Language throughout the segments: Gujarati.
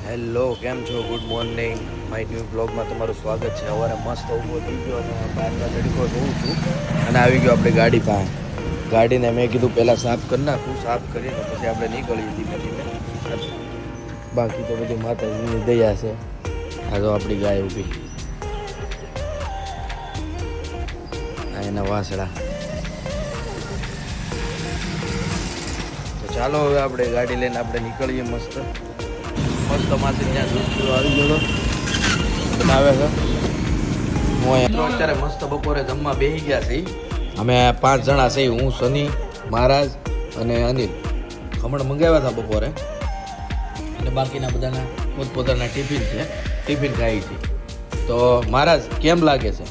હેલો, કેમ છો? Good morning. માય ન્યૂ બ્લોગમાં તમારું સ્વાગત છે. સવારે મસ્ત ઊભો થઈ ગયો અને બહારના તડકો જોઉં છું અને આવી ગયો આપણી ગાડી પાસે. ગાડીને મેં કીધું પહેલાં સાફ કરી નાખું, સાફ કરીને પછી આપણે નીકળીએ ધીમે ધીમે. બાકી તો બધી માતાજીની દયા છે. આ તો આપણી ગાય ઊભી, આ એના વાસડા. તો ચાલો હવે આપણે ગાડી લઈને આપણે નીકળીએ. મસ્ત માસી ત્યાં દૂધ આવી ગયો બનાવે છે. હું અહીંયા અત્યારે મસ્ત બપોરે જમવા બેસી ગયા છે. અમે 5 જણા છે. હું, શનિ, મહારાજ અને અનિલ. ખમણ મંગાવ્યા હતા બપોરે અને બાકીના બધાના પોતપોતાના ટિફિન છે. ટિફિન ખાઈ છે. તો મહારાજ કેમ લાગે છે?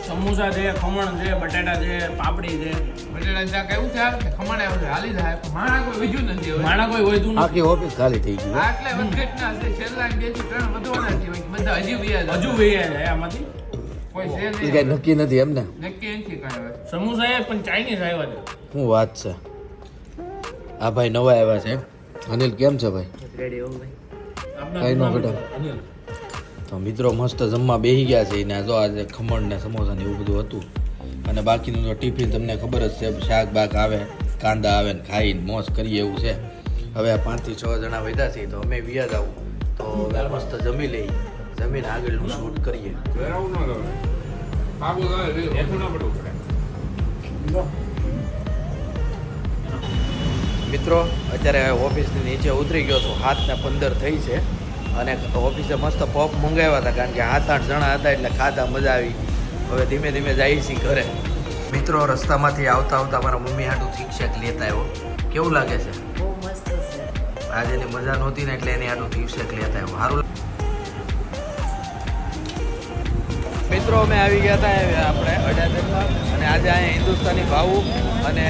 સમોસા છે, ખમણ છે, બટાટા છે, પાપડી છે. બટાટા શાક એવું છે કે ખમણ એવું છે હાલી જાય. માણા કોઈ વિજ્યું નથી હવે. માણા કોઈ હોય તું આખી ઓફિસ ખાલી થઈ ગઈ. આટલે વખતના છે છેલ્લા 2 થી 3 વધવાના છે. બધા હજી વ્યા હજુ વૈયા જાય આમાંથી કોઈ છે એ નહીં. કઈ નક્કી નથી એમને. નક્કી નથી કાંઈ હવે. સમોસા એ પણ ચાઇનીઝ આવ્યા છે. શું વાત છે? આ ભાઈ નવા આવ્યા છે. અનિલ કેમ છે ભાઈ? રેડી હો ભાઈ. કઈ નો ઘટે. અનિલ તો મિત્રો મસ્ત જમવા બેસી ગયા છે. ને જો આજે ખમણ ને સમોસા ને એવું બધું હતું. અને બાકીનું તો ટિફિન તમને ખબર જ છે, શાક બાક આવે, કાંદા આવે ને ખાઈને મોજ કરીએ એવું છે. હવે આ 5 થી 6 જણા વધ્યા છે તો અમે વ્યા જાવ તો હવે મસ્ત જમી લઈ, જમીને આગળનું શૂટ કરીએ. વેરાવું ન દો. બાબુ દે એઠું ના પડવું પડે. મિત્રો અત્યારે ઓફિસની નીચે ઉતરી ગયો છું. 7:15 થઈ છે અને ઓફિસે મસ્ત પફ મંગાવ્યા હતા કારણ કે 7-8 જણા હતા એટલે ખાધા, મજા આવી. હવે ધીમે ધીમે જઈએ છીએ ઘરે. મિત્રો રસ્તામાંથી આવતા મારા મમ્મી હાટું શિક્ષક લેતા આવ્યો. કેવું લાગે છે? બહુ મસ્ત છે. આજે એની મજા નહોતી ને એટલે એની હાટું શિક્ષક લેતા આવ્યો. સારું. મિત્રો અમે આવી ગયા હતા આપણે અડાજણમાં અને આજે અહીંયા હિન્દુસ્તાની ભાવું અને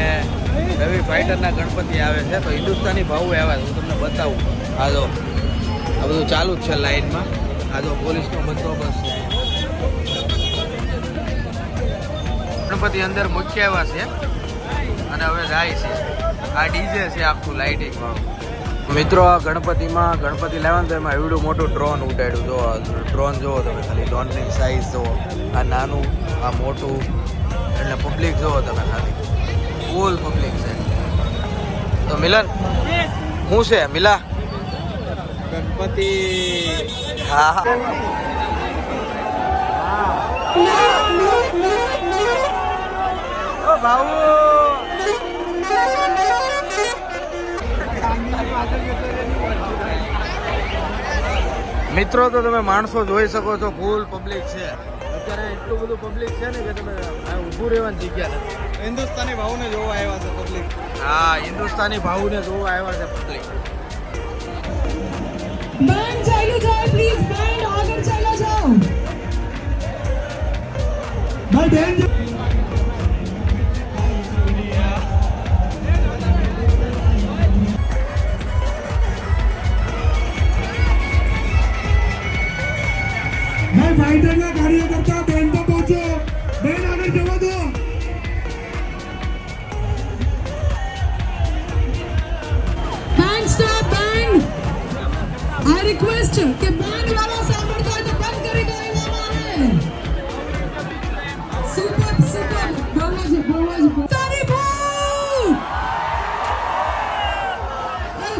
રવિ ફાઇટરના ગણપતિ આવે છે. તો હિન્દુસ્તાની ભાવું આવ્યા હું તમને બતાવું. આ જો આ બધું ચાલુ જ છે લાઈનમાં. આ જો પોલીસનો બંદોબસ્ત છે. ગણપતિ અંદર મૂકી આવ્યા છે અને હવે જાય છે. આ ડીજે છે આખું લાઇટિંગ વાળું. મિત્રો આ ગણપતિમાં ગણપતિ લાવ્યા તો એમાં એવડું મોટું ડ્રોન ઉડાડ્યું. જો ડ્રોન જુઓ તમે, ખાલી ડ્રોનની સાઇઝ જુઓ. આ નાનું, આ મોટું, એટલે પબ્લિક જુઓ તમે ખાલી. ફૂલ પબ્લિક છે. તો મિલન શું છે મિલા? ગણપતિ. હા ભાઉ મિત્રો તો તમે માણસો જોઈ શકો છો, ફૂલ પબ્લિક છે. અત્યારે એટલું બધું પબ્લિક છે ને કે તમે ઊભું રહેવાની જગ્યા નથી. હિન્દુસ્તાની ભાવને જોવા આવ્યા છે પબ્લિક. હા, હિન્દુસ્તાની ભાવુને જોવા આવ્યા છે પબ્લિક. बैंड चालू जाओ प्लीज, बैंड आगे चला जाओ भाई. बैंड भाई फाइटर का कार्यकर्ता बैंड पर पहुंचो. बैंड आगे जवा दो. Band stop. Band I request કે बैंड वाला સાંભળતો હોય તો બંધ કરી દો. સુપર બોલો જ તારી ભાવ.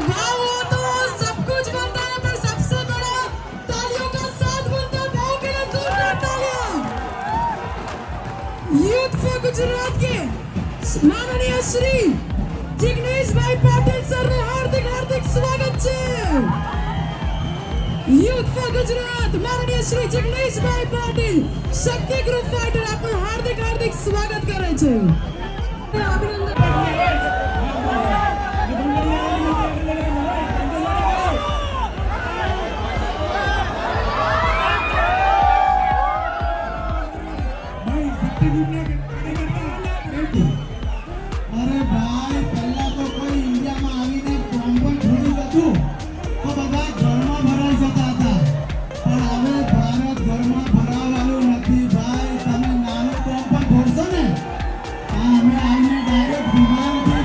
भाव हो तो सब कुछ बनता है, पर सबसे बड़ा तालियों का साथ बनता है. भाव के लिए जोरदार तालियां. यूथ फॉर गुजरात के माननीय श्री जिग्नेशભાઈ પાટીલ સરનું હાર્દિક સ્વાગત છે. યુથ ફોર ગુજરાત માનનીય શ્રી જિગ્નેશભાઈ પાટીલ શક્તિ ગ્રુપ ફાઇટર આપનું હાર્દિક સ્વાગત કરે છે. અરે ભાઈ, પહેલા તો કોઈ ઇન્ડિયામાં આવીને બોમ્બ પણ છોડી હતું તો બધા ઘરમાં ભરાઈ જતા હતા. પણ હવે ભારત ઘરમાં ભરાવાનું નથી ભાઈ. તમે નાનો બોમ્બ પણ ફોડશો ને, અમે આવીને ડાયરેક્ટ વિમાનથી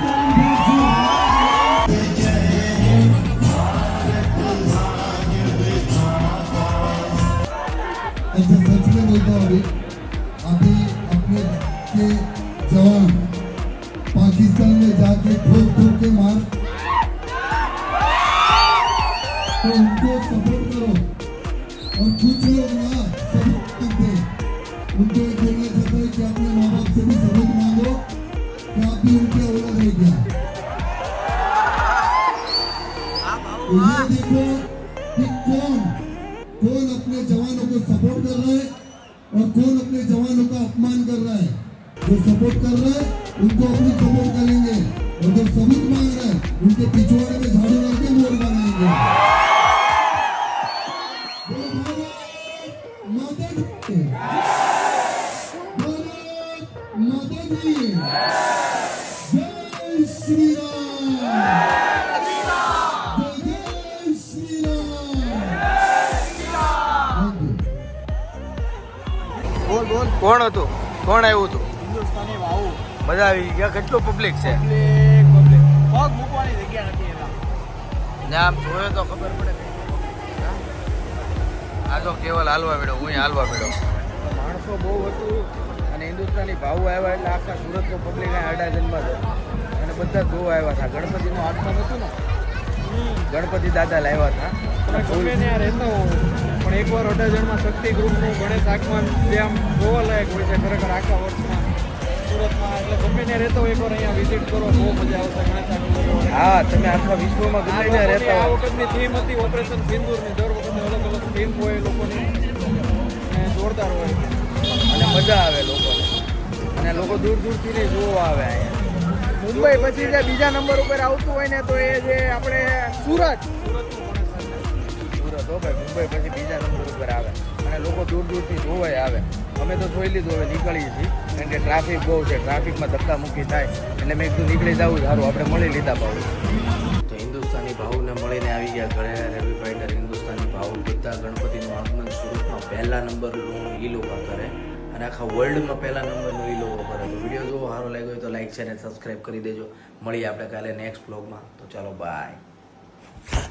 अच्छा सच में बोलता हूँ अभी अपने के जवान पाकिस्तान में जाके ठोक ठोक के मार तो उनको सपोर्ट करो और कुछ लोग ना सबूत मांगते उनको एक बोलना चाहता है कि अपने माँ बाप से भी सबूत मांगो कि आप भी उनके औलाद है क्या ये देखो कि कौन अपने जवानों को सपोर्ट कर रहा है और कौन अपने जवानों का अपमान कर रहा है जो सपोर्ट कर रहा है उनको अपनी सपोर्ट करेंगे और जो सबूत मांग रहा है उनके पिछवाड़े में झाड़ू करके वोट बनाएंगे माता दी जय श्री राम जय श्री राम બોલ બોલ કોણ હતું કોણ આવ્યું હતું હિન્દુસ્તાની વાવ બધા આવી ગયા કેટલું પબ્લિક છે પબ્લિક પગ મૂકવાની જગ્યા નથી એમાં ને આમ જોયો તો ખબર પડે આ તો કેવલ હાલવા મેળો હું હાલવા મેળો માણસો બહુ હતું અને હિન્દુસ્તાની ભાવ આવ્યા એટલે આખા સુરતનો પબ્લિક આડા જન્મમાં હતો અને બધા જોવા આવ્યા હતા ગણપતિનું આગમન હતું ને ગણપતિ દાદા લાવ્યા હતા તમે ગમે ત્યાં રહેતા હો પણ એકવાર અડાજણમાં શક્તિ ગ્રુપનું ગણેશ આગમન જે આમ જોવા લાયક હોય છે ખરેખર આખા વર્ષમાં સુરતમાં એટલે ગમે ત્યાં રહેતા હોય એકવાર અહીંયા વિઝિટ કરો બહુ મજા આવશે ગણેશ આગમન હા તમે આખા વિશ્વમાં ગમે ત્યાં રહેતા આ હો વખતની થીમ હતી ઓપરેશન સિંદૂરની દર વખતે અલગ અલગ થીમ હોય લોકોની અને જોરદાર હોય અને મજા આવે લોકોને અને લોકો દૂર દૂરથી ને જોવા આવે અહીંયા મુંબઈ પછી જે બીજા નંબર ઉપર આવતું હોય ને તો એ જે આપણે સુરત સુરત હો ભાઈ મુંબઈ પછી બીજા નંબર ઉપર આવે અને લોકો દૂર દૂરથી જોવાય આવે અમે તો જોઈ લીધું હવે નીકળીએ છીએ કારણ કે ટ્રાફિક બહુ છે ટ્રાફિકમાં ધક્કા મૂકી થાય એટલે મેં કીધું નીકળી જવું સારું આપણે મળી લીધા ભાવ તો હિન્દુસ્તાની ભાવને મળીને આવી ગયા ઘરે રવિ ફાઇટર હિન્દુસ્તાની ભાવ બધા ગણપતિનું આગમન સુરતમાં પહેલા નંબરનું એ લોકો કરે અને આખા વર્લ્ડમાં પહેલા નંબરનું એ લોકો કરે તો વિડીયો જો સારો લાગ્યો હોય તો લાઈક છે અને સબસ્ક્રાઈબ કરી દેજો મળીએ આપણે કાલે નેક્સ્ટ બ્લોગમાં તો ચાલો બાય